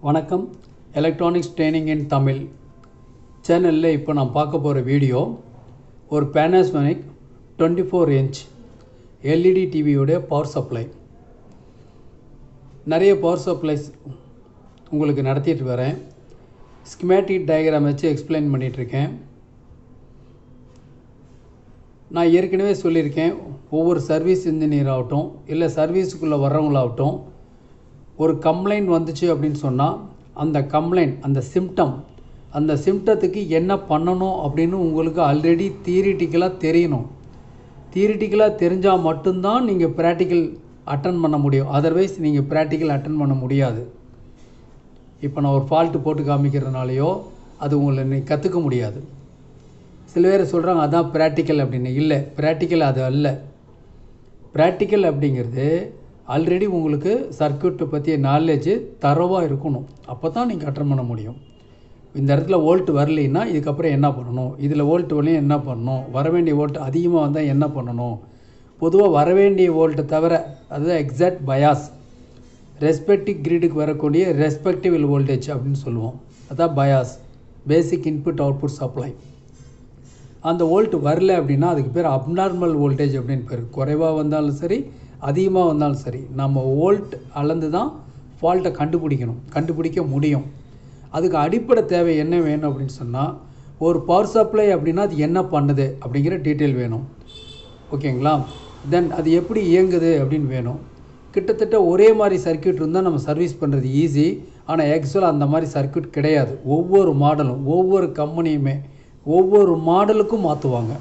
வணக்கம் electronics training இன் தமிழ் சேனலில் இப்போ நான் பார்க்க போகிற வீடியோ ஒரு PANASONiC 24 inch LED-TV உடைய பவர் சப்ளை. நிறைய பவர் சப்ளைஸ் உங்களுக்கு நடத்திட்டு வரேன். ஸ்கிமேட்டிக் டயக்ராம் வச்சு எக்ஸ்பிளைன் பண்ணிகிட்ருக்கேன். நான் ஏற்கனவே சொல்லியிருக்கேன், ஒவ்வொரு சர்வீஸ் இன்ஜினியர் ஆகட்டும் இல்லை சர்வீஸுக்குள்ளே வர்றவங்களாகட்டும், ஒரு கம்ப்ளைண்ட் வந்துச்சு அப்படின்னு சொன்னால் அந்த கம்ப்ளைண்ட் அந்த சிம்டத்துக்கு என்ன பண்ணணும் அப்படின்னு உங்களுக்கு ஆல்ரெடி தியரிட்டிக்கலாக தெரியணும். தியரிட்டிக்கலாக தெரிஞ்சால் மட்டும்தான் நீங்கள் ப்ராக்டிக்கல் அட்டன் பண்ண முடியும். அதர்வைஸ் நீங்கள் ப்ராக்டிக்கல் அட்டன் பண்ண முடியாது. இப்போ நான் ஒரு ஃபால்ட்டு போட்டு காமிக்கிறதுனாலையோ அது உங்களை கற்றுக்க முடியாது. சில பேர் சொல்கிறாங்க அதான் ப்ராக்டிக்கல் அப்படின்னு. இல்லை, ப்ராக்டிக்கல் அது அல்ல. ப்ராக்டிக்கல் அப்படிங்கிறது ஆல்ரெடி உங்களுக்கு சர்க்யூட்டை பற்றிய நாலேஜ் தரவாக இருக்கணும். அப்போ தான் நீங்கள் அட்டன் பண்ண முடியும். இந்த இடத்துல வோல்ட் வரலைன்னா இதுக்கப்புறம் என்ன பண்ணணும், இதில் வோல்ட் வரலையும் என்ன பண்ணணும், வரவேண்டிய வோல்ட் அதிகமாக வந்தால் என்ன பண்ணணும். பொதுவாக வரவேண்டிய வோல்ட்டை தவிர அதுதான் எக்ஸாக்ட் பயாஸ், ரெஸ்பெக்டிவ் கிரிடுக்கு வரக்கூடிய ரெஸ்பெக்டிவ் வோல்டேஜ் அப்படின்னு சொல்லுவோம். அதுதான் bias, basic input output supply. அந்த வோல்ட் வரல அப்படின்னா அதுக்கு பேர் அப்நார்மல் வோல்டேஜ் அப்படின்னு பேர். குறைவாக வந்தாலும் சரி அதிகமாக வந்தாலும் சரி நம்ம வோல்ட் அளந்து தான் ஃபால்ட்டை கண்டுபிடிக்க முடியும். அதுக்கு அடிப்படை தேவை என்ன வேணும் அப்படின்னு சொன்னால், ஒரு பவர் சப்ளை அப்படின்னா அது என்ன பண்ணுது அப்படிங்கிற டீட்டெயில் வேணும். ஓகேங்களா? தென் அது எப்படி இயங்குது அப்படின்னு வேணும். கிட்டத்தட்ட ஒரே மாதிரி சர்க்யூட் இருந்தால் நம்ம சர்வீஸ் பண்ணுறது ஈஸி. ஆனால் ஆக்சுவலாக அந்த மாதிரி சர்க்யூட் கிடையாது. ஒவ்வொரு மாடலும் ஒவ்வொரு கம்பெனியுமே ஒவ்வொரு மாடலுக்கும் மாற்றுவாங்க.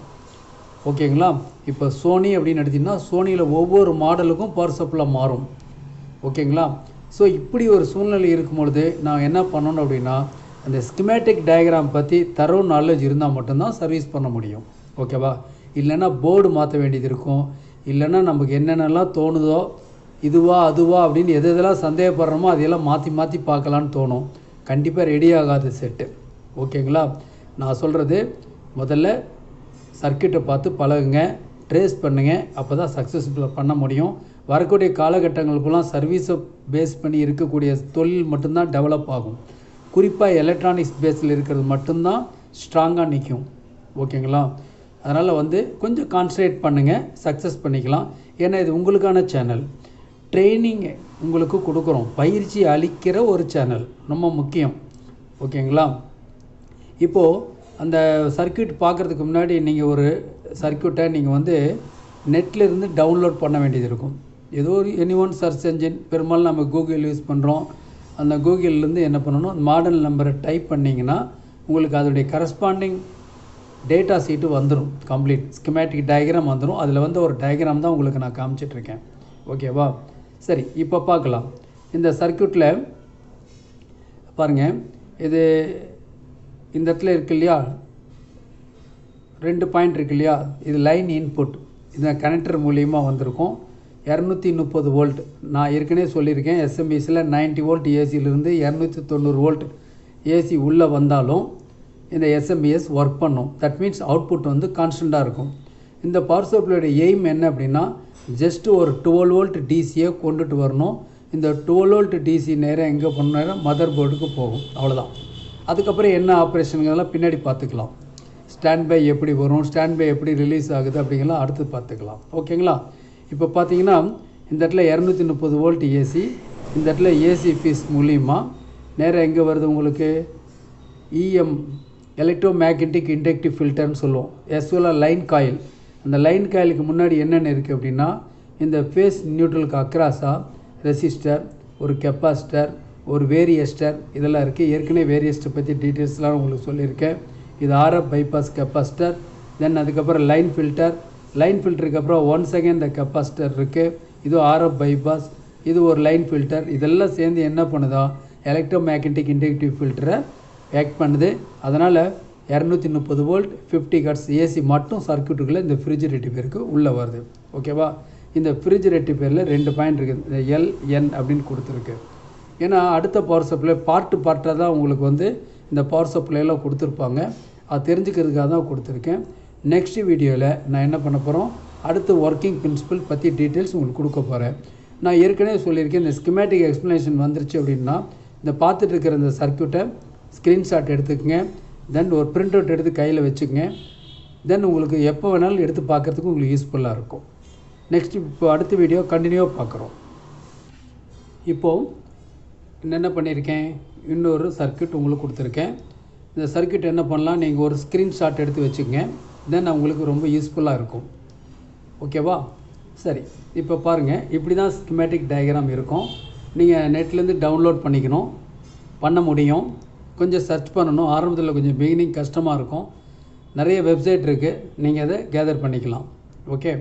ஓகேங்களா? இப்போ சோனி அப்படின்னு எடுத்திங்கன்னா சோனியில் ஒவ்வொரு மாடலுக்கும் பவர் சப்ளை மாறும். ஓகேங்களா? ஸோ இப்படி ஒரு சூழ்நிலை இருக்கும்பொழுது நான் என்ன பண்ணணும் அப்படின்னா, அந்த ஸ்கிமேட்டிக் டயக்ராம் பற்றி தரவு நாலேஜ் இருந்தால் மட்டும்தான் சர்வீஸ் பண்ண முடியும். ஓகேவா? இல்லைன்னா போர்டு மாற்ற வேண்டியது இருக்கும். இல்லைன்னா நமக்கு என்னென்னலாம் தோணுதோ இதுவா அதுவா அப்படின்னு எதெல்லாம் சந்தேகப்படுறோமோ அதையெல்லாம் மாற்றி பார்க்கலான்னு தோணும். கண்டிப்பாக ரெடி ஆகாது செட்டு. ஓகேங்களா? நான் சொல்கிறது, முதல்ல சர்க்யூட்டை பார்த்து பழகுங்க, ட்ரேஸ் பண்ணுங்கள். அப்போ தான் சக்ஸஸ்ஃபுல்லாக பண்ண முடியும். வரக்கூடிய காலகட்டங்களுக்கெல்லாம் சர்வீஸை பேஸ் பண்ணி இருக்கக்கூடிய தொழில் மட்டும்தான் டெவலப் ஆகும். குறிப்பாக எலக்ட்ரானிக்ஸ் பேஸில் இருக்கிறது மட்டும்தான் ஸ்ட்ராங்காக நிற்கும். ஓகேங்களா? அதனால் கொஞ்சம் கான்சன்ட்ரேட் பண்ணுங்கள், சக்ஸஸ் பண்ணிக்கலாம். ஏன்னா இது உங்களுக்கான சேனல். ட்ரைனிங் உங்களுக்கு கொடுக்குறோம், பயிற்சி அளிக்கிற ஒரு சேனல், ரொம்ப முக்கியம். ஓகேங்களா? இப்போது அந்த சர்க்யூட் பார்க்குறதுக்கு முன்னாடி நீங்கள் ஒரு சர்க்யூட்டை நீங்கள் நெட்லேருந்து டவுன்லோட் பண்ண வேண்டியது இருக்கும். ஏதோ ஒரு எனி சர்ச் என்ஜின், பெரும்பாலும் நம்ம கூகுள் யூஸ் பண்ணுறோம். அந்த கூகுள்லேருந்து என்ன பண்ணணும், மாடல் நம்பரை டைப் பண்ணிங்கன்னா உங்களுக்கு அதோடைய கரஸ்பாண்டிங் டேட்டா சீட்டு வந்துடும். கம்ப்ளீட் ஸ்கிமேட்டிக் டயக்ராம் வந்துடும். அதில் ஒரு டயக்ராம் தான் உங்களுக்கு நான் காமிச்சிட்ருக்கேன். ஓகேவா? சரி, இப்போ பார்க்கலாம். இந்த சர்க்யூட்டில் பாருங்கள், இது இந்த இடத்துல இருக்கு இல்லையா, 2 பாயிண்ட் இருக்கு இல்லையா, இது லைன் இன்புட். இந்த கனெக்டர் மூலியமாக வந்திருக்கும். 230 வோல்ட். நான் ஏற்கனவே சொல்லியிருக்கேன், S.M.P.Sல 90 வோல்ட் ஏசியிலிருந்து 290 வோல்ட் ஏசி உள்ளே வந்தாலும் இந்த S.M.P.S ஒர்க் பண்ணும். தட் மீன்ஸ் அவுட்புட் கான்ஸ்டண்ட்டாக இருக்கும். இந்த பவர் சப்ளையோட எய்ம் என்ன அப்படின்னா, ஜஸ்ட் ஒரு 12 வோல்ட் டிசியை கொண்டுட்டு வரணும். இந்த 12 வோல்ட் டிசி நேரம் எங்கே பண்ண மதர் போர்டுக்கு போகும். அவ்வளோதான். அதுக்கப்புறம் என்ன ஆப்ரேஷனுங்கெல்லாம் பின்னாடி பார்த்துக்கலாம். ஸ்டாண்ட் பை எப்படி வரும், ஸ்டாண்ட் பை எப்படி ரிலீஸ் ஆகுது அப்படிங்கலாம் அடுத்து பார்த்துக்கலாம். ஓகேங்களா? இப்போ பார்த்தீங்கன்னா இந்த இடத்துல 230 வோல்ட் ஏசி, இந்த இடத்துல ஏசி ஃபீஸ் மூலிமா நேராக எங்கே வருது உங்களுக்கு, எலக்ட்ரோ மேக்னெட்டிக் இண்டக்டிவ் ஃபில்டர்னு சொல்லுவோம். எஸ்வலாக லைன் காயில். அந்த லைன் காயிலுக்கு முன்னாடி என்னென்ன இருக்குது அப்படின்னா, இந்த ஃபேஸ் நியூட்ரலுக்கு அக்ராஸாக ரெசிஸ்டர், ஒரு கெப்பாசிட்டர், ஒரு வேரியஸ்டர், இதெல்லாம் இருக்குது. ஏற்கனவே வேரியஸ்டர் பற்றி டீட்டெயில்ஸ்லாம் உங்களுக்கு சொல்லியிருக்கேன். இது RF பைபாஸ் கெப்பாசிட்டர். தென் அதுக்கப்புறம் லைன் ஃபில்டருக்கு அப்புறம் ஒன்ஸ் அகேன் இந்த கெப்பாசிட்டர் இருக்குது. இது RF பைபாஸ், இது ஒரு லைன் ஃபில்டர். இதெல்லாம் சேர்ந்து என்ன பண்ணுதோ எலக்ட்ரோ மேக்னெட்டிக் இண்டக்டிவ் ஃபில்டரை ஆக்ட் பண்ணுது. அதனால் 230 வோல்ட் 50 ஹெர்ட்ஸ் ஏசி மட்டும் சர்க்யூட்டுக்குள்ளே இந்த ஃப்ரிட்ஜ் ரெட்டிஃபையருக்கு உள்ளே வருது. ஓகேவா? இந்த ஃப்ரிட்ஜ் ரெட்டிஃபையரில் 2 பாயிண்ட் இருக்குது. இந்த LN அப்படின்னு கொடுத்துருக்கு. ஏன்னா அடுத்த பவர் சப்ளை பார்ட்டாக தான் உங்களுக்கு இந்த பவர் சப்ளைலாம் கொடுத்துருப்பாங்க. அது தெரிஞ்சுக்கிறதுக்காக தான் கொடுத்துருக்கேன். நெக்ஸ்ட் வீடியோவில் நான் என்ன பண்ண போகிறோம், அடுத்து ஒர்க்கிங் பிரின்சிபல் பற்றி டீட்டெயில்ஸ் உங்களுக்கு கொடுக்க போகிறேன். நான் ஏற்கனவே சொல்லியிருக்கேன், இந்த ஸ்கிமேட்டிக் எக்ஸ்ப்ளனேஷன் வந்துருச்சு அப்படின்னா இந்த பார்த்துட்டு இருக்கிற இந்த சர்க்யூட்டை ஸ்க்ரீன்ஷாட் எடுத்துக்கங்க. தென் ஒரு பிரிண்ட் அவுட் எடுத்து கையில் வச்சுக்கங்க. தென் உங்களுக்கு எப்போ வேணாலும் எடுத்து பார்க்குறதுக்கு உங்களுக்கு யூஸ்ஃபுல்லாக இருக்கும். நெக்ஸ்ட் இப்போ அடுத்த வீடியோ கண்டினியூவாக பார்க்குறோம். இப்போது என்ன பண்ணியிருக்கேன், இன்னொரு சர்க்யூட் உங்களுக்கு கொடுத்துருக்கேன். இந்த சர்க்யூட் என்ன பண்ணலாம், நீங்கள் ஒரு ஸ்க்ரீன்ஷாட் எடுத்து வச்சுக்கங்க. தென் உங்களுக்கு ரொம்ப யூஸ்ஃபுல்லாக இருக்கும். ஓகேவா? சரி, இப்போ பாருங்கள், இப்படி தான் ஸ்கீமேட்டிக் டயக்ராம் இருக்கும். நீங்கள் நெட்லேருந்து டவுன்லோட் பண்ண முடியும். கொஞ்சம் சர்ச் பண்ணணும். ஆரம்பத்தில் கொஞ்சம் பிகினிங் கஷ்டமாக இருக்கும். நிறைய வெப்சைட் இருக்குது, நீங்கள் அதை கேதர் பண்ணிக்கலாம். ஓகே,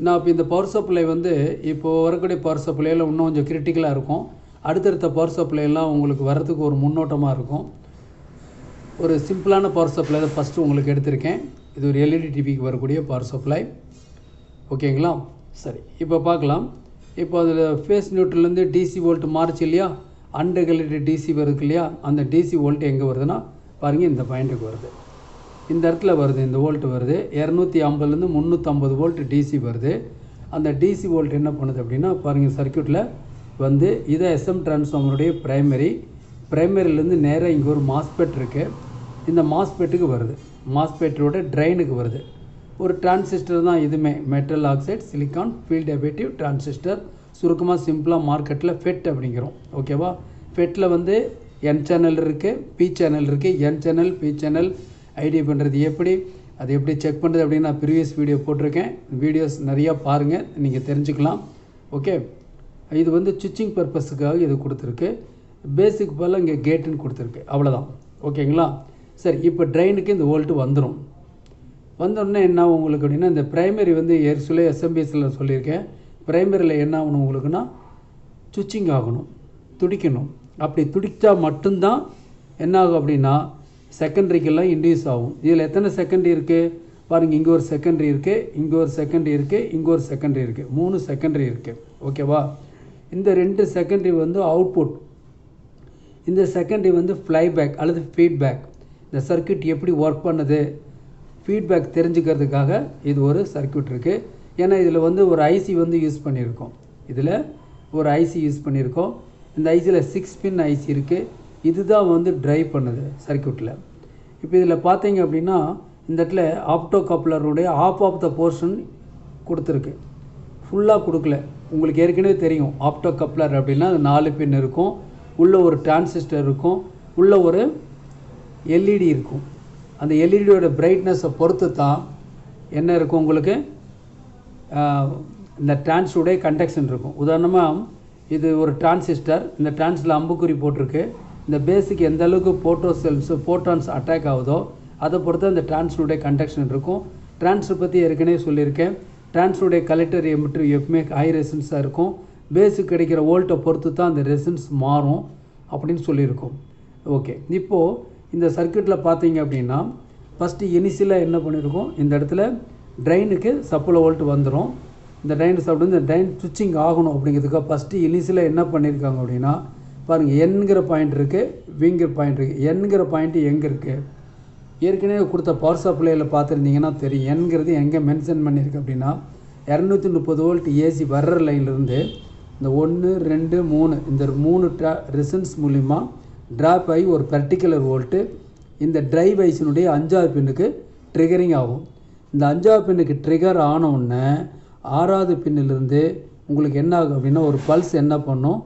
நான் இப்போ இந்த பவர் சப்ளை வந்து இப்போது வரக்கூடிய பவர் சப்ளையில் இன்னும் கொஞ்சம் கிரிட்டிக்கலாக இருக்கும். அடுத்தடுத்த பவர் சப்ளைலாம் உங்களுக்கு வர்றதுக்கு ஒரு முன்னோட்டமாக இருக்கும். ஒரு சிம்பிளான பவர் சப்ளை தான் ஃபஸ்ட்டு உங்களுக்கு எடுத்திருக்கேன். இது ஒரு LED-TVக்கு வரக்கூடிய பவர் சப்ளை. ஓகேங்களா? சரி, இப்போ பார்க்கலாம். இப்போ அதில் ஃபேஸ் நியூட்ரல்லேருந்து DC வோல்ட் மாறுச்சு இல்லையா, அன்ரெகுலேட்டட் DC வருது இல்லையா, அந்த DC வோல்ட் எங்கே வருதுன்னா பாருங்கள், இந்த பாயிண்ட்டுக்கு வருது. இந்த இடத்துல வருது, இந்த வோல்ட் வருது. 250லேருந்து 350 வோல்ட் DC வருது. அந்த DC வோல்ட் என்ன பண்ணுது அப்படின்னா பாருங்கள், சர்க்யூட்டில் வந்து இதை SM டிரான்ஸ்ஃபார்மருடைய ப்ரைமரிலேருந்து நேராக இங்கே ஒரு மாஸ்பெட் இருக்குது. இந்த மாஸ்பெட்டுக்கு வருது, மாஸ்பெட்டோட ட்ரைனுக்கு வருது. ஒரு டிரான்சிஸ்டர் தான் இதுவுமே, metal oxide silicon field effective transistor. சுருக்கமாக சிம்பிளாக மார்க்கெட்டில் FET அப்படிங்கிறோம். ஓகேவா? FETல வந்து N சேனல் இருக்குது, P சேனல் இருக்குது. N channel P channel ID பண்ணுறது எப்படி, அது எப்படி செக் பண்ணுறது அப்படின்னு நான் ப்ரீவியஸ் வீடியோ போட்டிருக்கேன். வீடியோஸ் நிறையா பாருங்கள், நீங்கள் தெரிஞ்சுக்கலாம். ஓகே, இது வந்து சுவிட்சிங் பர்பஸுக்காக இது கொடுத்துருக்கு. பேசிக் போல் இங்கே கேட்டுன்னு கொடுத்துருக்கு, அவ்வளோதான். ஓகேங்களா? சரி, இப்போ ட்ரெயினுக்கு இந்த வோல்ட்டு வந்துடும். வந்தோடனே என்ன ஆகும் உங்களுக்கு அப்படின்னா, இந்த ப்ரைமரி வந்து ஏற்கனவே S.M.P.Sல சொல்லியிருக்கேன். ப்ரைமரியில் என்ன ஆகணும் உங்களுக்குன்னா, சுவிட்சிங் ஆகணும், துடிக்கணும். அப்படி துடித்தா மட்டும்தான் என்ன ஆகும் அப்படின்னா செகண்டரிக்கெல்லாம் இன்டியூஸ் ஆகும். இதில் எத்தனை செகண்டரி இருக்குது பாருங்கள், இங்கே ஒரு செகண்டரி இருக்குது, இங்கே ஒரு செகண்டரி இருக்குது, இங்கே ஒரு செகண்டரி இருக்குது. 3 செகண்டரி இருக்குது. ஓகேவா? இந்த 2 செகண்டரி வந்து அவுட்புட், இந்த செகண்டரி வந்து ஃப்ளைபேக் அல்லது ஃபீட்பேக். இந்த சர்க்யூட் எப்படி ஒர்க் பண்ணுது, ஃபீட்பேக் தெரிஞ்சுக்கிறதுக்காக இது ஒரு சர்க்யூட் இருக்குது. ஏன்னா இதில் வந்து ஒரு ஐசி வந்து யூஸ் பண்ணியிருக்கோம். இதில் ஒரு ஐசி யூஸ் பண்ணியிருக்கோம். இந்த ஐசியில் 6 பின் ஐசி இருக்குது. இதுதான் வந்து ட்ரைவ் பண்ணுது சர்க்யூட்டில். இப்போ இதில் பார்த்தீங்க அப்படின்னா இந்த இடத்துல ஆப்டோ கப்ளருடைய ஆஃப் த போர்ஷன் கொடுத்துருக்கு, ஃபுல்லாக கொடுக்கல. உங்களுக்கு ஏற்கனவே தெரியும், ஆப்டோ கப்ளர் அப்படின்னா அது 4 பின் இருக்கும், உள்ளே ஒரு டிரான்சிஸ்டர் இருக்கும், உள்ளே ஒரு LED இருக்கும். அந்த எல்இடியோட பிரைட்னஸை பொறுத்து தான் என்ன இருக்கும் உங்களுக்கு, இந்த டிரான்ஸுடைய கண்டக்ஷன் இருக்கும். உதாரணமாக இது ஒரு டிரான்சிஸ்டர், இந்த டிரான்ஸில் அம்புக்குறி போட்டிருக்கு. இந்த பேஸுக்கு எந்த அளவுக்கு போட்டான்ஸ் அட்டாக் ஆகுதோ அதை பொறுத்து அந்த டிரான்ஸுடைய கண்டக்ஷன் இருக்கும். டிரான்ஸை பற்றி ஏற்கனவே சொல்லியிருக்கேன். டிரான்ஸுடைய கலெக்டர் எமிட்டர் எப்பவுமே ஹை ரெசிஸ்டன்ஸாக இருக்கும். பேஸுக்கு கிடைக்கிற வோல்ட்டை பொறுத்து தான் அந்த ரெசிஸ்டன்ஸ் மாறும் அப்படின்னு சொல்லியிருக்கோம். ஓகே, இப்போது இந்த சர்க்யூட்டில் பார்த்தீங்க அப்படின்னா ஃபஸ்ட்டு இனிஷியலாக என்ன பண்ணியிருக்கோம், இந்த இடத்துல ட்ரைனுக்கு சப்ளை வோல்ட் வந்துடும். இந்த ட்ரைன் சாப்பிட்டு இந்த ட்ரைன் சுவிட்சிங் ஆகணும் அப்படிங்கிறதுக்காக ஃபஸ்ட்டு இனிஷியலாக என்ன பண்ணியிருக்காங்க அப்படின்னா பாருங்கள், என்கிற பாயிண்ட் இருக்குது, விங்கிற பாயிண்ட் இருக்குது. என்கிற பாயிண்ட்டு எங்கே இருக்குது, ஏற்கனவே கொடுத்த பவர் சப்ளையில் பார்த்துருந்தீங்கன்னா தெரியும். என்கிறது எங்கே மென்ஷன் பண்ணியிருக்கு அப்படின்னா 230 வோல்ட் ஏசி வர்ற லைன்லேருந்து இந்த 1 2 3 இந்த 3 ரெசிஸ்டன்ஸ் மூலிமா ட்ராப் ஆகி ஒரு பர்டிகுலர் வோல்ட்டு இந்த டிரைவ் ஐஸினுடைய 5வது பின்னுக்கு ட்ரிகரிங் ஆகும். இந்த 5வது பின்னுக்கு ட்ரிகர் ஆனவுடனே 6வது பின்னிலிருந்து உங்களுக்கு என்ன ஆகும் அப்படின்னா ஒரு பல்ஸ் என்ன பண்ணும்,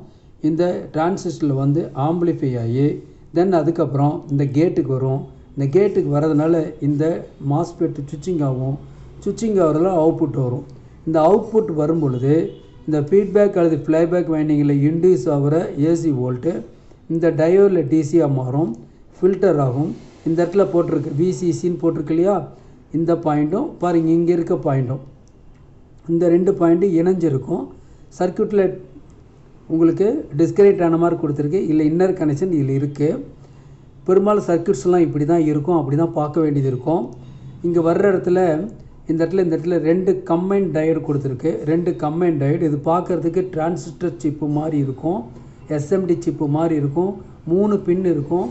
இந்த டிரான்சிஸ்டரில் வந்து ஆம்பிளிஃபை ஆகி தென் அதுக்கப்புறம் இந்த கேட்டுக்கு வரும். இந்த கேட்டுக்கு வரதுனால இந்த மாஸ்பெட் சுவிட்சிங் ஆகும். சுவிட்சிங் ஆகிறதுல அவுட்புட் வரும். இந்த அவுட்புட் வரும் பொழுது இந்த ஃபீட்பேக் அல்லது ஃப்ளைபேக் வைண்டிங்கில் இன்டியூஸ் ஆகிற ஏசி வோல்ட்டு இந்த டயோடில் டிசியாக மாறும், ஃபில்டர் ஆகும். இந்த இடத்துல போட்டிருக்கு விசிசின்னு போட்டிருக்கு இல்லையா, இந்த பாயிண்ட்டும் பாருங்கள் இங்கே இருக்க பாயிண்ட்டும், இந்த 2 பாயிண்ட்டும் இணைஞ்சிருக்கும். சர்க்யூட்டில் உங்களுக்கு டிஸ்கனெக்ட் ஆன மாதிரி கொடுத்துருக்கு, இல்லை இன்னர் கனெக்ஷன் இதில் இருக்குது. பெரும்பாலும் சர்க்யூட்ஸ்லாம் இப்படி தான் இருக்கும், அப்படி தான் பார்க்க வேண்டியது இருக்கும். இங்கே வர்ற இடத்துல இந்த இடத்துல 2 கம்பைன் டயோடு கொடுத்துருக்கு. 2 கம்பைன் டயோடு, இது பார்க்குறதுக்கு டிரான்சிஸ்டர் சிப்பு மாதிரி இருக்கும், SMD சிப்பு மாதிரி இருக்கும். 3 பின் இருக்கும்,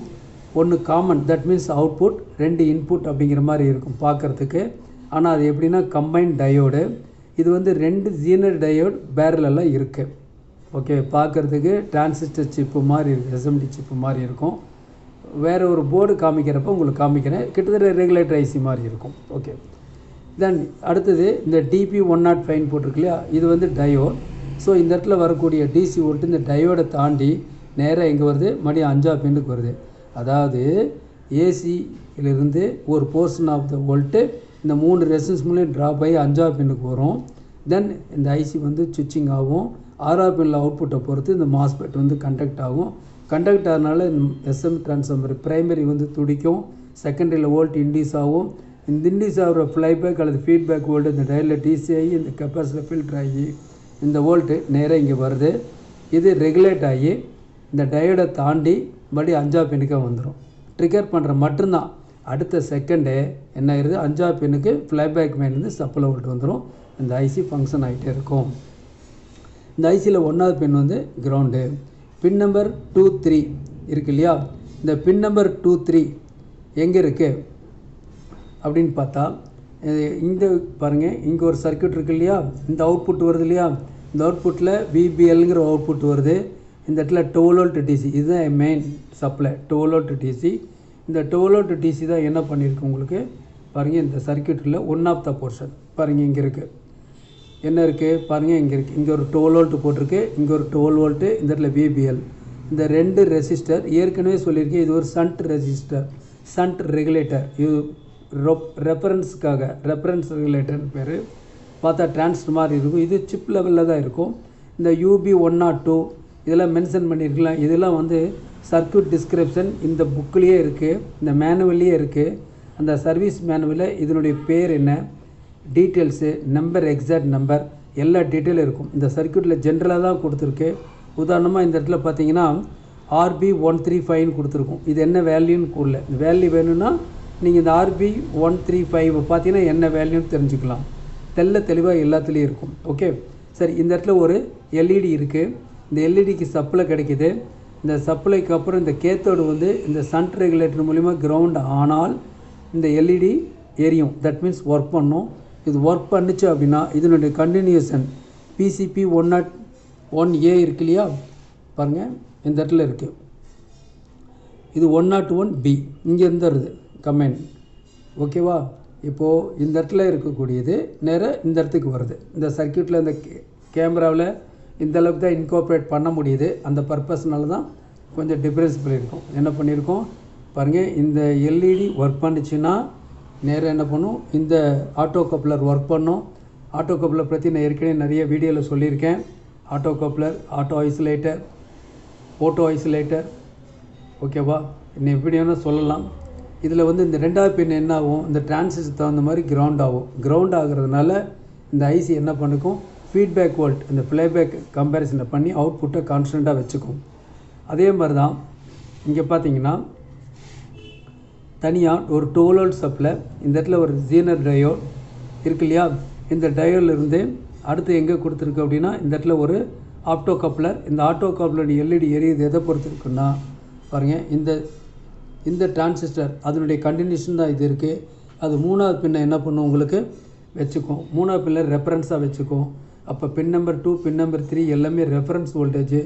1 common, that means output, 2 input அப்படிங்கிற மாதிரி இருக்கும் பார்க்குறதுக்கு. ஆனால் அது எப்படின்னா கம்பைன் டயோடு. இது வந்து 2 ஜீனர் டயோடு பேரலெல்லாம் இருக்குது. ஓகே, பார்க்குறதுக்கு டிரான்சிஸ்டர் சிப்பு மாதிரி இருக்குது, SMD சிப்பு மாதிரி இருக்கும். வேறு ஒரு போர்டு காமிக்கிறப்ப உங்களுக்கு காமிக்கிறேன். கிட்டத்தட்ட ரெகுலேட்டர் ஐசி மாதிரி இருக்கும். ஓகே, தென் அடுத்தது இந்த DP105 போட்டிருக்கு இல்லையா, இது வந்து டயோட். ஸோ இந்த இடத்துல வரக்கூடிய டிசி வோல்ட்டு இந்த டயோடை தாண்டி நேராக எங்கே வருது, மறுபடியும் 5 பின்னுக்கு வருது. அதாவது ஏசியிலிருந்து ஒரு போர்ஷன் ஆஃப் த வோல்ட்டு இந்த 3 ரெசிஸ்டன்ஸ் மூலியம் ட்ராப் ஆகி 5 பின்னுக்கு வரும். தென் இந்த ஐசி வந்து சுவிட்சிங் ஆகும். 6 பின்னில் அவுட்புட்டை பொறுத்து இந்த மாஸ்பெட் வந்து கண்டக்ட் ஆகும். கண்டக்ட் ஆகிறதுனால SM டிரான்ஸ்ஃபார்மர் பிரைமரி வந்து துடிக்கும், செகண்டரியில் வோல்ட் இன்டியூஸ் ஆகும். இந்த இன்டியூஸ் ஆகிற ஃப்ளைபேக் அல்லது ஃபீட்பேக் வோல்ட்டு இந்த டயலில் டிசி ஆகி இந்த கெப்பாசிட்டியில் ஃபில்டர் ஆகி இந்த வோல்ட்டு நேராக இங்கே வருது. இது ரெகுலேட் ஆகி இந்த டயோடை தாண்டி மறுபடியும் 5 பின்னுக்கு வந்துடும். ட்ரிகர் பண்ணுற மட்டும்தான். அடுத்த செகண்டே என்ன ஆயிடுது, 5 பின்னுக்கு ஃப்ளைபேக் மேலேருந்து சப்ளை வோல்ட் வந்துடும். இந்த ஐசி ஃபங்க்ஷன் ஆகிட்டே இருக்கும். இந்த ஐசியில் 1வது பின் வந்து கிரவுண்டு. பின் நம்பர் 2, 3 இருக்கு இல்லையா, இந்த பின் நம்பர் 2, 3 எங்கே இருக்குது அப்படின்னு பார்த்தா இந்த பாருங்கள், இங்கே ஒரு சர்க்யூட் இருக்குது இல்லையா, இந்த அவுட்புட் வருது இல்லையா, இந்த அவுட்புட்டில் VBLங்கிற அவுட்புட் வருது. இந்த இடத்துல 12 வோல்ட் டிசி, இதுதான் மெயின் சப்ளை 12 வோல்ட் டிசி. இந்த 12 வோல்ட் டிசி தான் என்ன பண்ணியிருக்கு உங்களுக்கு பாருங்கள். இந்த சர்க்யூட்டில் ஒன் ஆஃப் த போர்ஷன் பாருங்கள், இங்கே இருக்குது என்ன இருக்குது பாருங்கள், இங்கே இருக்குது. இங்கே ஒரு 12 வோல்ட் போட்டிருக்கு, இங்கே ஒரு 12 வோல்ட்டு, இந்த இடத்துல VBL. இந்த 2 ரெசிஸ்டர் ஏற்கனவே சொல்லியிருக்கேன், இது ஒரு சண்ட் ரெசிஸ்டர், சண்ட் ரெகுலேட்டர். இது ரெஃபரன்ஸுக்காக ரெஃபரன்ஸ் ரெகுலேட்டர்னு பேர். பார்த்தா டிரான்ஸ்டர் மாதிரி இருக்கும். இது சிப் லெவலில் தான் இருக்கும். இந்த UB102 இதெல்லாம் மென்ஷன் பண்ணியிருக்கலாம். இதெல்லாம் வந்து சர்க்யூட் டிஸ்கிரிப்ஷன் இந்த புக்கிலேயே இருக்குது, இந்த மேனுவல்லையே இருக்குது. அந்த சர்வீஸ் மேனுவலில் இதனுடைய பேர் என்ன, டீட்டெயில்ஸு, நம்பர், எக்ஸாக்ட் நம்பர் எல்லா டீட்டெயிலும் இருக்கும். இந்த சர்க்யூட்டில் ஜென்ரலாக தான் கொடுத்துருக்கு. உதாரணமாக இந்த இடத்துல பார்த்தீங்கன்னா RB135 கொடுத்துருக்கும். இது என்ன வேல்யூன்னு கூடல, இந்த வேல்யூ வேணும்னா நீங்கள் இந்த RB135 பார்த்தீங்கன்னா என்ன வேல்யூன்னு தெரிஞ்சுக்கலாம். தெளிவாக எல்லாத்துலேயும் இருக்கும். ஓகே, சரி. இந்த இடத்துல ஒரு LED இருக்குது. இந்த எல்இடிக்கு சப்ளை கிடைக்கிது. இந்த சப்ளைக்கு அப்புறம் இந்த கேத்தோடு வந்து இந்த சண்ட் ரெகுலேட்டர் மூலிமா கிரவுண்ட் ஆனால் இந்த எல்இடி எரியும். தட் மீன்ஸ் ஒர்க் பண்ணும். இது ஒர்க் பண்ணிச்சு அப்படின்னா இதனுடைய கண்டினியூஷன் PCP101A இருக்கு இல்லையா, பாருங்கள் இந்த இடத்துல இருக்குது. இது 101B இங்கேருந்து வருது கமெண்ட். ஓகேவா, இப்போது இந்த இடத்துல இருக்கக்கூடியது நேராக இந்த இடத்துக்கு வருது. இந்த சர்க்யூட்டில் இந்த கேமராவில் இந்த அளவுக்கு தான் இன்கார்பரேட் பண்ண முடியுது. அந்த பர்பஸ்னால தான் கொஞ்சம் டிஃப்ரென்ஸ் பண்ணியிருக்கோம். என்ன பண்ணியிருக்கோம் பாருங்கள், இந்த எல்இடி ஒர்க் பண்ணிச்சுன்னா நேராக என்ன பண்ணும், இந்த ஆட்டோ கப்ளர் ஒர்க் பண்ணும். ஆட்டோ கப்ளர் பற்றி நான் ஏற்கனவே நிறைய வீடியோவில் சொல்லியிருக்கேன். Auto coupler, auto isolator, auto isolator. ஓகேவா, இன்னும் எப்படி வேணால் சொல்லலாம். இதில் வந்து இந்த 2வது பின் என்ன ஆகும், இந்த டிரான்சிஸ்டர் தகுந்த மாதிரி கிரவுண்ட் ஆகும். கிரவுண்ட் ஆகிறதுனால இந்த ஐசி என்ன பண்ணுக்கும், ஃபீட்பேக் வோல்ட் இந்த ப்ளேபேக் கம்பேரிசனை பண்ணி அவுட்புட்டை கான்ஸ்டண்ட்டாக வச்சுக்கும். அதே மாதிரி தான் இங்கே பார்த்தீங்கன்னா தனியாக ஒரு 12 வோல்ட் சப்ளை, இந்த இடத்துல ஒரு ஜீனர் டயோட் இருக்கு இல்லையா, இந்த டயோட்லேருந்து அடுத்து எங்கே கொடுத்துருக்கு அப்படின்னா இந்த இடத்துல ஒரு ஆட்டோ கப்ளர். இந்த ஆட்டோ கப்ளர் எல்இடி எரியுது எதை பொறுத்து இருக்குன்னா பாருங்கள், இந்த டிரான்சிஸ்டர் அதனுடைய கண்டினியூஷன் தான் இது இருக்குது. அது 3வது பின்னை என்ன பண்ணும் உங்களுக்கு வச்சுக்கும். 3வது பின்னை ரெஃபரன்ஸாக வச்சுக்கும். அப்போ பின் நம்பர் 2, பின் நம்பர் 3 எல்லாமே ரெஃபரன்ஸ் வோல்டேஜ்,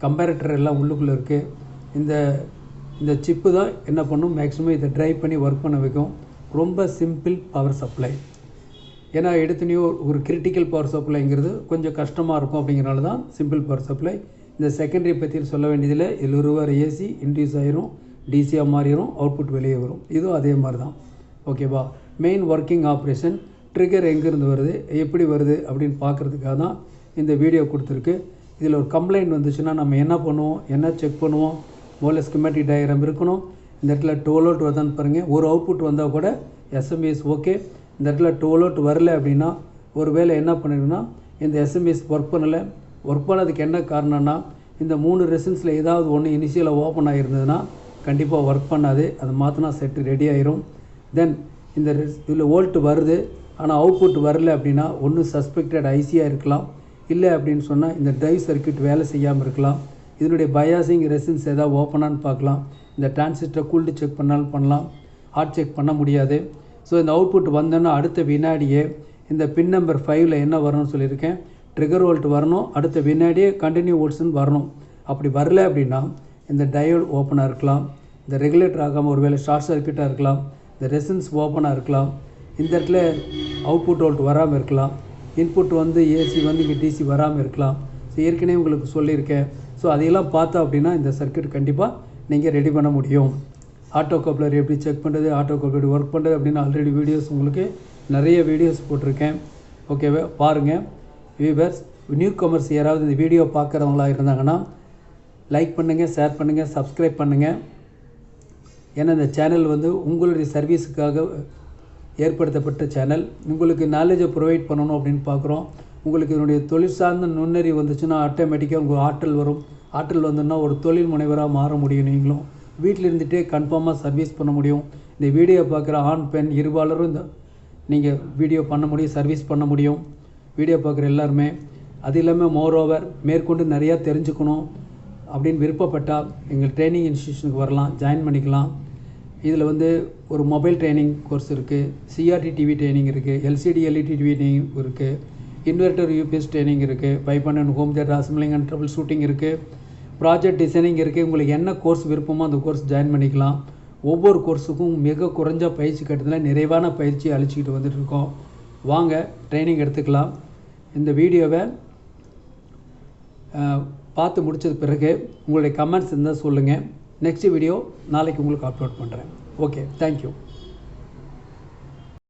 கம்பேரட்டர் எல்லாம் உள்ளுக்குள்ளே இருக்குது. இந்த சிப்பு தான் என்ன பண்ணும், மேக்ஸிமம் இதை ட்ரைவ் பண்ணி ஒர்க் பண்ண வைக்கும். ரொம்ப சிம்பிள் பவர் சப்ளை. ஏன்னா எடுத்துனையோ ஒரு கிரிட்டிக்கல் பவர் சப்ளைங்கிறது கொஞ்சம் கஷ்டமாக இருக்கும். அப்படிங்கிறனால தான் சிம்பிள் பவர் சப்ளை. இந்த செகண்டரி பற்றி சொல்ல வேண்டியதில் இதில் ஒரு ஏசி இன்டியூஸ் ஆகிரும், டிசியாக மாறிடும், அவுட்புட் வெளியே வரும். இதுவும் அதே மாதிரி தான். ஓகேவா, மெயின் ஒர்க்கிங் ஆப்ரேஷன். ட்ரிகர் எங்கேருந்து வருது, எப்படி வருது அப்படின்னு பார்க்குறதுக்காக தான் இந்த வீடியோ கொடுத்துருக்கு. இதில் ஒரு கம்ப்ளைண்ட் வந்துச்சுன்னா நம்ம என்ன பண்ணுவோம், என்ன செக் பண்ணுவோம், முதல்ல ஸ்கெமாட்டிக் டயக்ராம் இருக்கணும். இந்த இடத்துல 12 வோல்ட் வருதான்னு பாருங்கள். ஒரு அவுட்புட் வந்தால் கூட S.M.P.S ஓகே. இந்த இடத்துல 12 வோல்ட் வரல அப்படின்னா ஒரு வேளை என்ன பண்ணிடுன்னா இந்த S.M.P.S ஒர்க் பண்ணலை. ஒர்க் பண்ணதுக்கு என்ன காரணம்னா இந்த 3 ரெசிஸ்டன்ஸில் ஏதாவது ஒன்று இனிஷியலாக ஓப்பன் ஆகிருந்ததுன்னா கண்டிப்பாக ஒர்க் பண்ணாது. அது மாற்றினா செட்டு ரெடி ஆயிரும். தென் இந்த இதில் வோல்ட் வருது ஆனால் அவுட்புட் வரல அப்படின்னா ஒன்று சஸ்பெக்டட் ஐசியாக இருக்கலாம், இல்லை அப்படின்னு சொன்னால் இந்த டிரைவ் சர்க்யூட் வேலை செய்யாமல் இருக்கலாம். இதனுடைய பயாசிங் ரெசிஸ்டன்ஸ் ஏதாவது ஓப்பனான்னு பார்க்கலாம். இந்த டிரான்சிஸ்டரை கூல்டு செக் பண்ணாலும் பண்ணலாம், ஹாட் செக் பண்ண முடியாது. ஸோ இந்த அவுட்புட் வந்தோன்னா அடுத்த வினாடியே இந்த பின் நம்பர் 5ல் என்ன வரும்னு சொல்லியிருக்கேன், ட்ரிகர் வோல்ட் வரணும், அடுத்த வினாடியே கண்டினியூ வோல்ட்ஸ்னு வரணும். அப்படி வரல அப்படின்னா இந்த டயோடு ஓப்பனாக இருக்கலாம், இந்த ரெகுலேட்டர் ஆகாமல் ஒருவேளை ஷார்ட் சர்க்யூட்டாக இருக்கலாம், இந்த ரெசிஸ்டன்ஸ் ஓப்பனாக இருக்கலாம், இந்த இடத்துல அவுட்புட் வோல்ட் வராமல் இருக்கலாம், இன்புட் வந்து ஏசி வந்து இங்கே டிசி வராமல் இருக்கலாம். ஸோ ஏற்கனவே உங்களுக்கு சொல்லியிருக்கேன். ஸோ அதையெல்லாம் பார்த்தா அப்படின்னா இந்த சர்க்யூட் கண்டிப்பாக நீங்கள் ரெடி பண்ண முடியும். ஆட்டோ கப்ளர் எப்படி செக் பண்ணுறது, ஆட்டோ கப்ளர் எப்படி ஒர்க் பண்ணுறது அப்படின்னு ஆல்ரெடி வீடியோஸ் உங்களுக்கு நிறைய வீடியோஸ் போட்டிருக்கேன். ஓகேவா, பாருங்கள். வியூவர்ஸ், நியூ கமர்ஸ் யாராவது இந்த வீடியோ பார்க்குறவங்களா இருந்தாங்கன்னா லைக் பண்ணுங்கள், ஷேர் பண்ணுங்கள், சப்ஸ்கிரைப் பண்ணுங்கள். ஏன்னா இந்த சேனல் வந்து உங்களுடைய சர்வீஸுக்காக ஏற்படுத்தப்பட்ட சேனல். உங்களுக்கு நாலேஜை ப்ரொவைட் பண்ணணும் அப்படின்னு பார்க்குறோம். உங்களுக்கு இதனுடைய தொழில் சார்ந்த நுண்ணறிவு வந்துச்சுன்னா ஆட்டோமேட்டிக்காக உங்களுக்கு ஆற்றல் வரும். ஆற்றல் வந்துன்னா ஒரு தொழில் முனைவராக மாற முடியும். நீங்களும் வீட்டில் இருந்துகிட்டே கன்ஃபார்மாக சர்வீஸ் பண்ண முடியும். இந்த வீடியோ பார்க்குற ஆண் பெண் இருபாலரும் இந்த நீங்கள் வீடியோ பண்ண முடியும், சர்வீஸ் பண்ண முடியும். வீடியோ பார்க்குற எல்லாருமே. அது இல்லாமல் மோரோவர் மேற்கொண்டு நிறையா தெரிஞ்சுக்கணும் அப்படின்னு விருப்பப்பட்டால் எங்கள் ட்ரைனிங் இன்ஸ்டியூஷனுக்கு வரலாம், ஜாயின் பண்ணிக்கலாம். இதில் வந்து ஒரு மொபைல் ட்ரைனிங் கோர்ஸ் இருக்குது, சிஆர்டி டிவி ட்ரைனிங் இருக்குது, எல்சிடி எல்இடி ட்ரைனிங் இருக்குது, இன்வெர்ட்டர் யூபிஎஸ் ட்ரைனிங் இருக்குது, pipe and home theatre assembling and trouble shooting இருக்குது, ப்ராஜெக்ட் டிசைனிங் இருக்குது. உங்களுக்கு என்ன கோர்ஸ் விருப்பமோ அந்த கோர்ஸ் ஜாயின் பண்ணிக்கலாம். ஒவ்வொரு கோர்ஸுக்கும் மிக குறைஞ்ச பயிற்சி கட்டத்தில் நிறைவான பயிற்சியை அளிச்சிக்கிட்டு வந்துட்டு இருக்கோம். வாங்க ட்ரைனிங் எடுத்துக்கலாம். இந்த வீடியோவை பார்த்து முடிச்சது பிறகு உங்களுடைய கமெண்ட்ஸ் இருந்தால் சொல்லுங்கள். நெக்ஸ்ட் வீடியோ நாளைக்கு உங்களுக்கு அப்லோட் பண்ணுறேன். Okay, thank you.